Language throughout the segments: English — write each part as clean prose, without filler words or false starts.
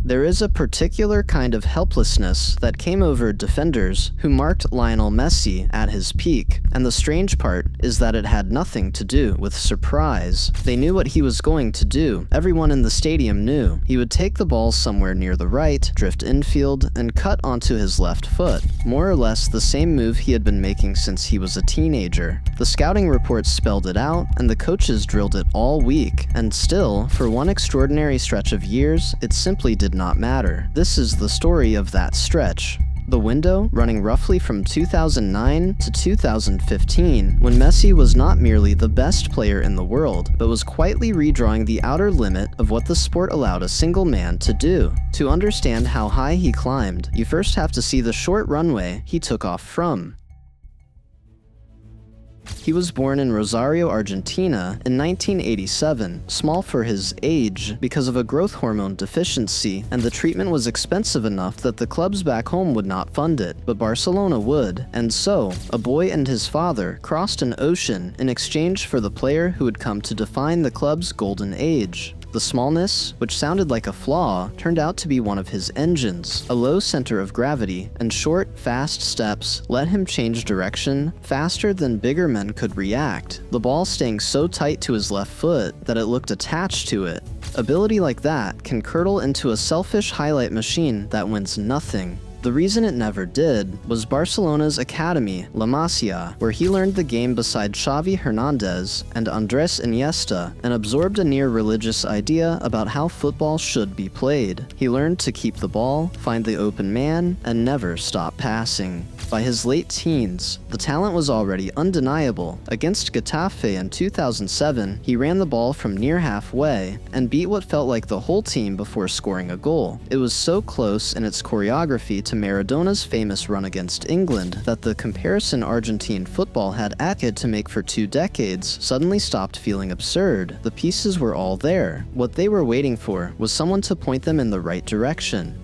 There is a particular kind of helplessness that came over defenders who marked Lionel Messi at his peak, and the strange part is that it had nothing to do with surprise. They knew what he was going to do. Everyone in the stadium knew. He would take the ball somewhere near the right, drift infield, and cut onto his left foot. More or less the same move he had been making since he was a teenager. The scouting reports spelled it out, and the coaches drilled it all week. And still, for one extraordinary stretch of years, it simply did not matter. This is the story of that stretch. The window, running roughly from 2009 to 2015, when Messi was not merely the best player in the world, but was quietly redrawing the outer limit of what the sport allowed a single man to do. To understand how high he climbed, you first have to see the short runway he took off from. He was born in Rosario, Argentina in 1987, small for his age because of a growth hormone deficiency, and the treatment was expensive enough that the clubs back home would not fund it, but Barcelona would, and so, a boy and his father crossed an ocean in exchange for the player who would come to define the club's golden age. The smallness, which sounded like a flaw, turned out to be one of his engines. A low center of gravity and short, fast steps let him change direction faster than bigger men could react, the ball staying so tight to his left foot that it looked attached to it. Ability like that can curdle into a selfish highlight machine that wins nothing. The reason it never did was Barcelona's academy, La Masia, where he learned the game beside Xavi Hernandez and Andres Iniesta and absorbed a near-religious idea about how football should be played. He learned to keep the ball, find the open man, and never stop passing. By his late teens, the talent was already undeniable. Against Getafe in 2007, he ran the ball from near halfway and beat what felt like the whole team before scoring a goal. It was so close in its choreography to Maradona's famous run against England that the comparison Argentine football had acted to make for 2 decades suddenly stopped feeling absurd. The pieces were all there. What they were waiting for was someone to point them in the right direction.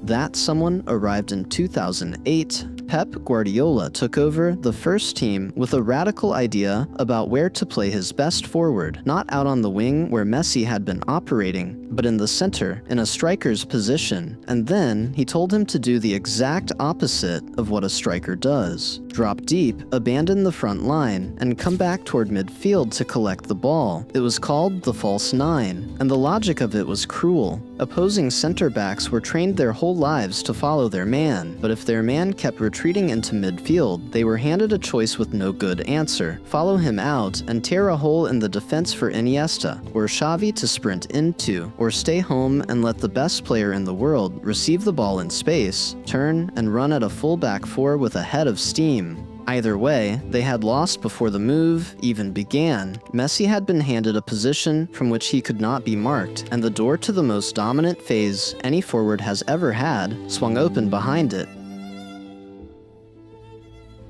That someone arrived in 2008. Pep Guardiola took over the first team with a radical idea about where to play his best forward, not out on the wing where Messi had been operating, but in the center, in a striker's position. And then he told him to do the exact opposite of what a striker does. Drop deep, abandon the front line, and come back toward midfield to collect the ball. It was called the false nine, and the logic of it was cruel. Opposing center backs were trained their whole lives to follow their man, but if their man kept retreating into midfield, they were handed a choice with no good answer. Follow him out and tear a hole in the defense for Iniesta, or Xavi to sprint into, or stay home and let the best player in the world receive the ball in space, turn, and run at a full back four with a head of steam. Either way, they had lost before the move even began. Messi had been handed a position from which he could not be marked, and the door to the most dominant phase any forward has ever had swung open behind it.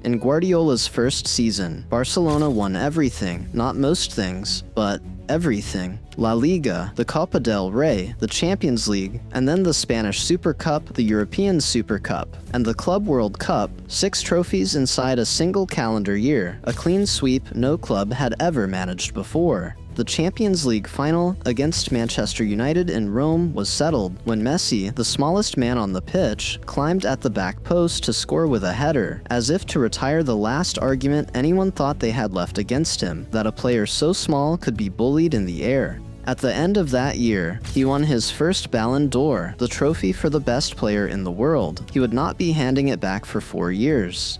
In Guardiola's first season, Barcelona won everything, not most things, but everything. La Liga, the Copa del Rey, the Champions League, and then the Spanish Super Cup, the European Super Cup, and the Club World Cup, 6 trophies inside a single calendar year, a clean sweep no club had ever managed before. The Champions League final against Manchester United in Rome was settled when Messi, the smallest man on the pitch, climbed at the back post to score with a header, as if to retire the last argument anyone thought they had left against him, that a player so small could be bullied in the air. At the end of that year, he won his first Ballon d'Or, the trophy for the best player in the world. He would not be handing it back for 4 years.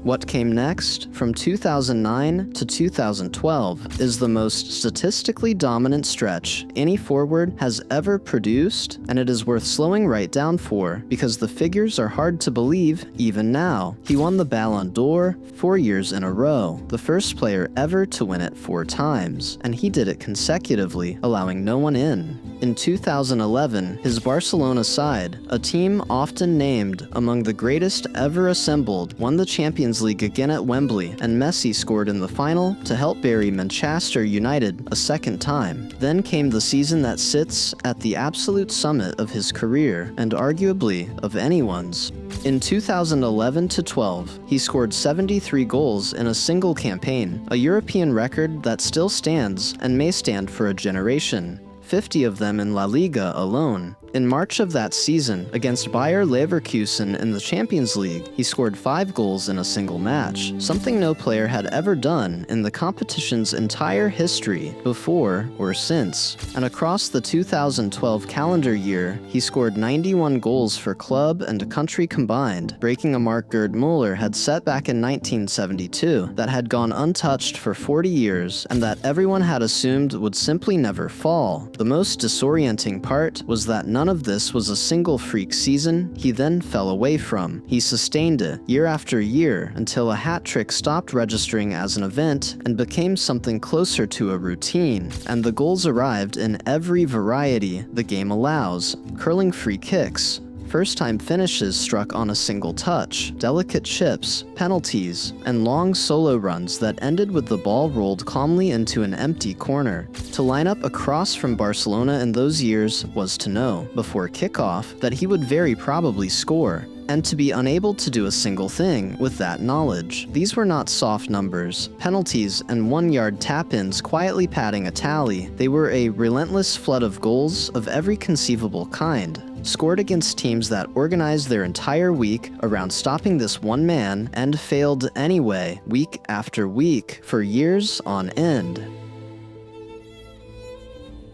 What came next, from 2009 to 2012, is the most statistically dominant stretch any forward has ever produced, and it is worth slowing right down for, because the figures are hard to believe even now. He won the Ballon d'Or 4 years in a row, the first player ever to win it 4 times, and he did it consecutively, allowing no one in. In 2011, his Barcelona side, a team often named among the greatest ever assembled, won the Champions League again at Wembley, and Messi scored in the final to help bury Manchester United a second time. Then came the season that sits at the absolute summit of his career, and arguably of anyone's. In 2011-12, he scored 73 goals in a single campaign, a European record that still stands and may stand for a generation. 50 of them in La Liga alone. In March of that season, against Bayer Leverkusen in the Champions League, he scored 5 goals in a single match, something no player had ever done in the competition's entire history, before or since. And across the 2012 calendar year, he scored 91 goals for club and country combined, breaking a mark Gerd Muller had set back in 1972 that had gone untouched for 40 years and that everyone had assumed would simply never fall. The most disorienting part was that none of this was a single freak season he then fell away from. He sustained it year after year until a hat trick stopped registering as an event and became something closer to a routine. And the goals arrived in every variety the game allows: curling free kicks, first-time finishes struck on a single touch, delicate chips, penalties, and long solo runs that ended with the ball rolled calmly into an empty corner. To line up a cross from Barcelona in those years was to know, before kickoff, that he would very probably score, and to be unable to do a single thing with that knowledge. These were not soft numbers, penalties, and one-yard tap-ins quietly padding a tally. They were a relentless flood of goals of every conceivable kind, scored against teams that organized their entire week around stopping this one man and failed anyway, week after week, for years on end.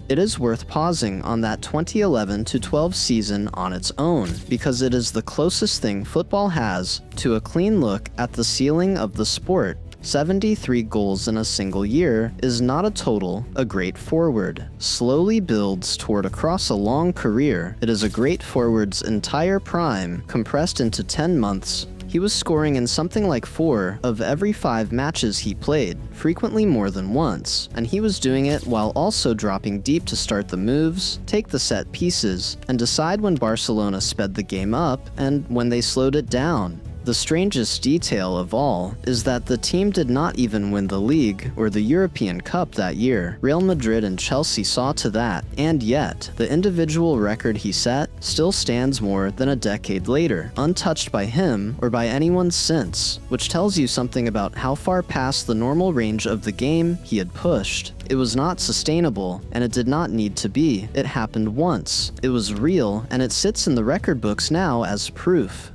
It is worth pausing on that 2011-12 season on its own, because it is the closest thing football has to a clean look at the ceiling of the sport. 73 goals in a single year is not a total, a great forward. Slowly builds toward across a long career. It is a great forward's entire prime, compressed into 10 months. He was scoring in something like 4 of every 5 matches he played, frequently more than once, and he was doing it while also dropping deep to start the moves, take the set pieces, and decide when Barcelona sped the game up and when they slowed it down. The strangest detail of all is that the team did not even win the league or the European Cup that year. Real Madrid and Chelsea saw to that, and yet, the individual record he set still stands more than a decade later, untouched by him or by anyone since, which tells you something about how far past the normal range of the game he had pushed. It was not sustainable, and it did not need to be. It happened once. It was real, and it sits in the record books now as proof.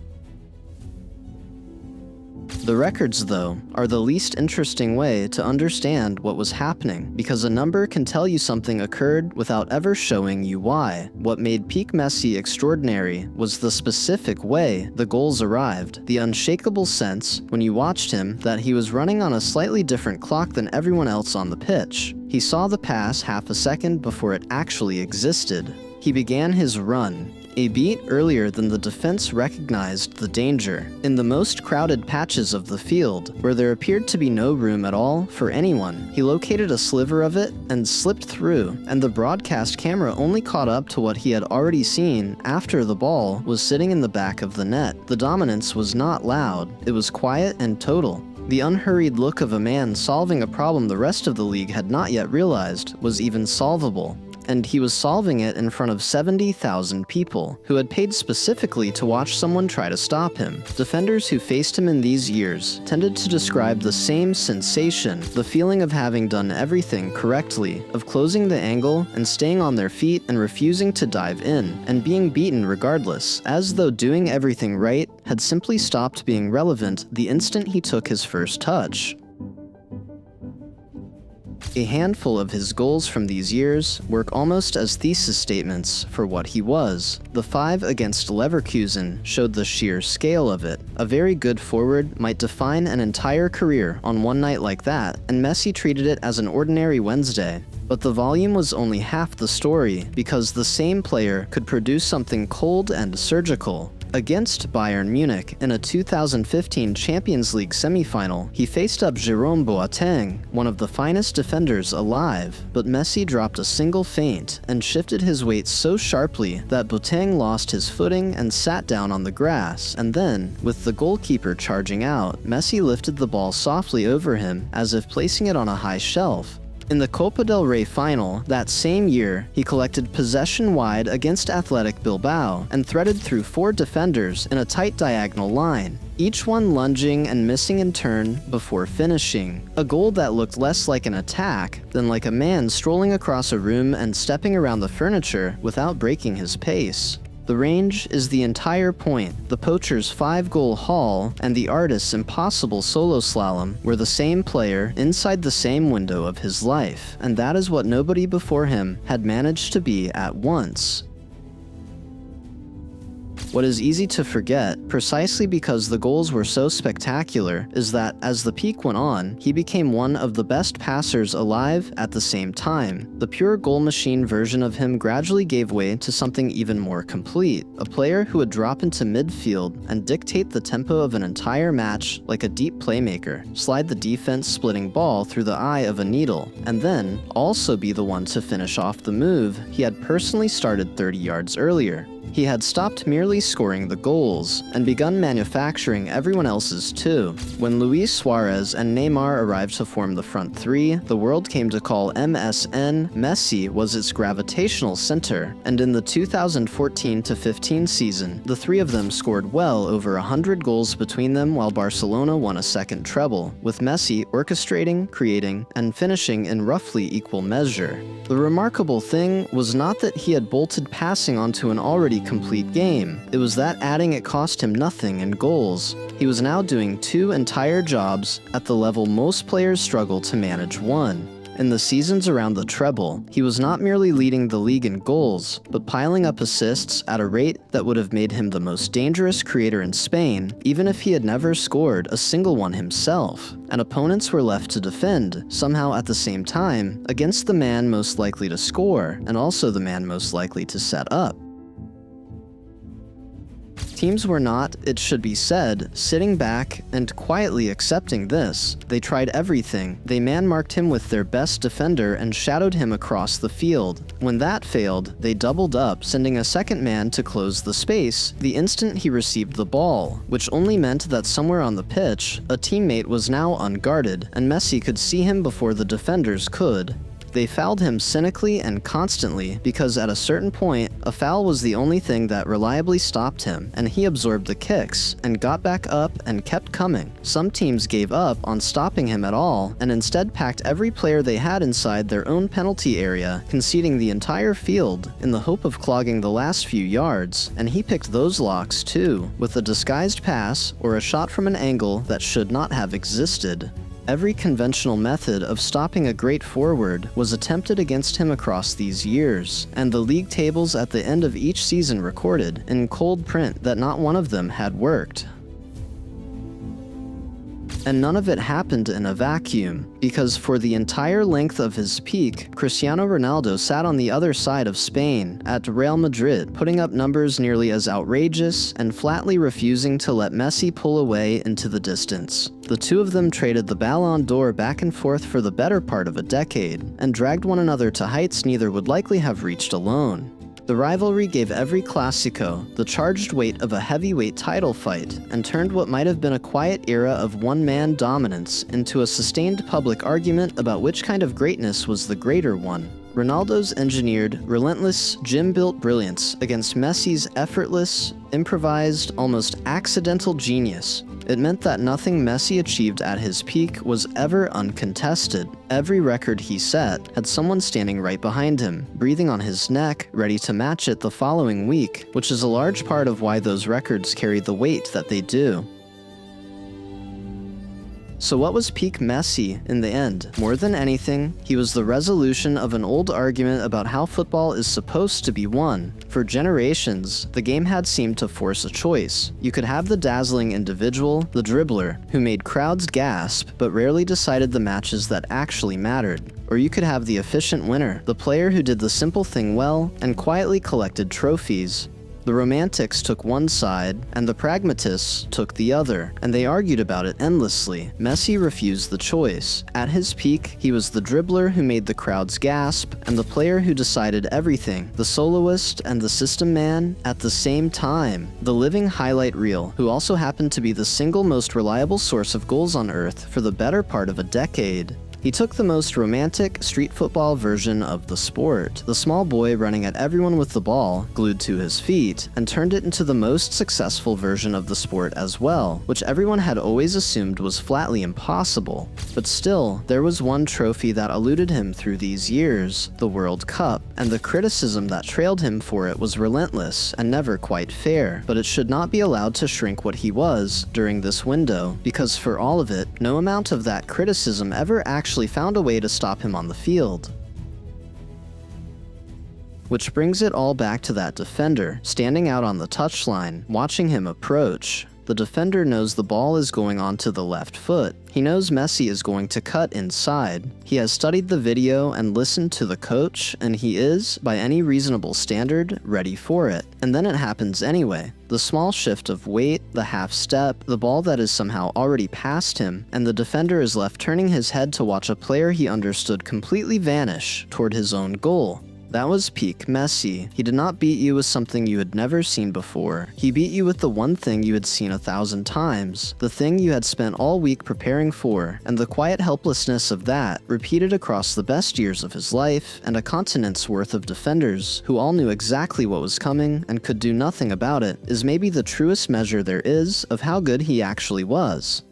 The records, though, are the least interesting way to understand what was happening, because a number can tell you something occurred without ever showing you why. What made peak Messi extraordinary was the specific way the goals arrived, the unshakable sense, when you watched him, that he was running on a slightly different clock than everyone else on the pitch. He saw the pass half a second before it actually existed. He began his run a beat earlier than the defense recognized the danger. In the most crowded patches of the field, where there appeared to be no room at all for anyone, he located a sliver of it and slipped through, and the broadcast camera only caught up to what he had already seen after the ball was sitting in the back of the net. The dominance was not loud, it was quiet and total. The unhurried look of a man solving a problem the rest of the league had not yet realized was even solvable. And he was solving it in front of 70,000 people, who had paid specifically to watch someone try to stop him. Defenders who faced him in these years tended to describe the same sensation, the feeling of having done everything correctly, of closing the angle and staying on their feet and refusing to dive in, and being beaten regardless, as though doing everything right had simply stopped being relevant the instant he took his first touch. A handful of his goals from these years work almost as thesis statements for what he was. The 5 against Leverkusen showed the sheer scale of it. A very good forward might define an entire career on one night like that, and Messi treated it as an ordinary Wednesday. But the volume was only half the story, because the same player could produce something cold and surgical. Against Bayern Munich in a 2015 Champions League semifinal, he faced up Jerome Boateng, one of the finest defenders alive, but Messi dropped a single feint and shifted his weight so sharply that Boateng lost his footing and sat down on the grass, and then, with the goalkeeper charging out, Messi lifted the ball softly over him as if placing it on a high shelf. In the Copa del Rey final that same year, he collected possession wide against Athletic Bilbao and threaded through 4 defenders in a tight diagonal line, each one lunging and missing in turn before finishing. A goal that looked less like an attack than like a man strolling across a room and stepping around the furniture without breaking his pace. The range is the entire point. The poacher's 5-goal haul and the artist's impossible solo slalom were the same player inside the same window of his life, and that is what nobody before him had managed to be at once. What is easy to forget, precisely because the goals were so spectacular, is that as the peak went on, he became one of the best passers alive at the same time. The pure goal machine version of him gradually gave way to something even more complete, a player who would drop into midfield and dictate the tempo of an entire match like a deep playmaker, slide the defense-splitting ball through the eye of a needle, and then also be the one to finish off the move he had personally started 30 yards earlier. He had stopped merely scoring the goals and begun manufacturing everyone else's too. When Luis Suarez and Neymar arrived to form the front three, the world came to call MSN Messi was its gravitational center, and in the 2014-15 season, the three of them scored well over 100 goals between them while Barcelona won a second treble, with Messi orchestrating, creating, and finishing in roughly equal measure. The remarkable thing was not that he had bolted passing onto an already complete game. It was that adding it cost him nothing in goals. He was now doing 2 entire jobs at the level most players struggle to manage one. In the seasons around the treble, he was not merely leading the league in goals, but piling up assists at a rate that would have made him the most dangerous creator in Spain, even if he had never scored a single one himself. And opponents were left to defend, somehow at the same time, against the man most likely to score, and also the man most likely to set up. Teams were not, it should be said, sitting back and quietly accepting this. They tried everything. They man-marked him with their best defender and shadowed him across the field. When that failed, they doubled up, sending a second man to close the space the instant he received the ball, which only meant that somewhere on the pitch, a teammate was now unguarded, and Messi could see him before the defenders could. They fouled him cynically and constantly because at a certain point, a foul was the only thing that reliably stopped him, and he absorbed the kicks and got back up and kept coming. Some teams gave up on stopping him at all and instead packed every player they had inside their own penalty area, conceding the entire field in the hope of clogging the last few yards, and he picked those locks too, with a disguised pass or a shot from an angle that should not have existed. Every conventional method of stopping a great forward was attempted against him across these years, and the league tables at the end of each season recorded, in cold print, that not one of them had worked. And none of it happened in a vacuum, because for the entire length of his peak, Cristiano Ronaldo sat on the other side of Spain, at Real Madrid, putting up numbers nearly as outrageous and flatly refusing to let Messi pull away into the distance. The two of them traded the Ballon d'Or back and forth for the better part of a decade, and dragged one another to heights neither would likely have reached alone. The rivalry gave every Clásico the charged weight of a heavyweight title fight, and turned what might have been a quiet era of one-man dominance into a sustained public argument about which kind of greatness was the greater one. Ronaldo's engineered, relentless, gym-built brilliance against Messi's effortless, improvised, almost accidental genius. It meant that nothing Messi achieved at his peak was ever uncontested. Every record he set had someone standing right behind him, breathing on his neck, ready to match it the following week, which is a large part of why those records carry the weight that they do. So what was peak Messi in the end? More than anything, he was the resolution of an old argument about how football is supposed to be won. For generations, the game had seemed to force a choice. You could have the dazzling individual, the dribbler, who made crowds gasp but rarely decided the matches that actually mattered. Or you could have the efficient winner, the player who did the simple thing well and quietly collected trophies. The romantics took one side, and the pragmatists took the other, and they argued about it endlessly. Messi refused the choice. At his peak, he was the dribbler who made the crowds gasp, and the player who decided everything, the soloist and the system man at the same time. The living highlight reel, who also happened to be the single most reliable source of goals on earth for the better part of a decade. He took the most romantic street football version of the sport, the small boy running at everyone with the ball glued to his feet, and turned it into the most successful version of the sport as well, which everyone had always assumed was flatly impossible. But still, there was one trophy that eluded him through these years, the World Cup, and the criticism that trailed him for it was relentless and never quite fair. But it should not be allowed to shrink what he was during this window, because for all of it, no amount of that criticism ever actually found a way to stop him on the field. Which brings it all back to that defender, standing out on the touchline, watching him approach. The defender knows the ball is going onto the left foot. He knows Messi is going to cut inside. He has studied the video and listened to the coach, and he is, by any reasonable standard, ready for it. And then it happens anyway. The small shift of weight, the half step, the ball that is somehow already past him, and the defender is left turning his head to watch a player he understood completely vanish toward his own goal. That was peak Messi. He did not beat you with something you had never seen before. He beat you with the one thing you had seen 1,000 times, the thing you had spent all week preparing for, and the quiet helplessness of that, repeated across the best years of his life, and a continent's worth of defenders, who all knew exactly what was coming and could do nothing about it, is maybe the truest measure there is of how good he actually was.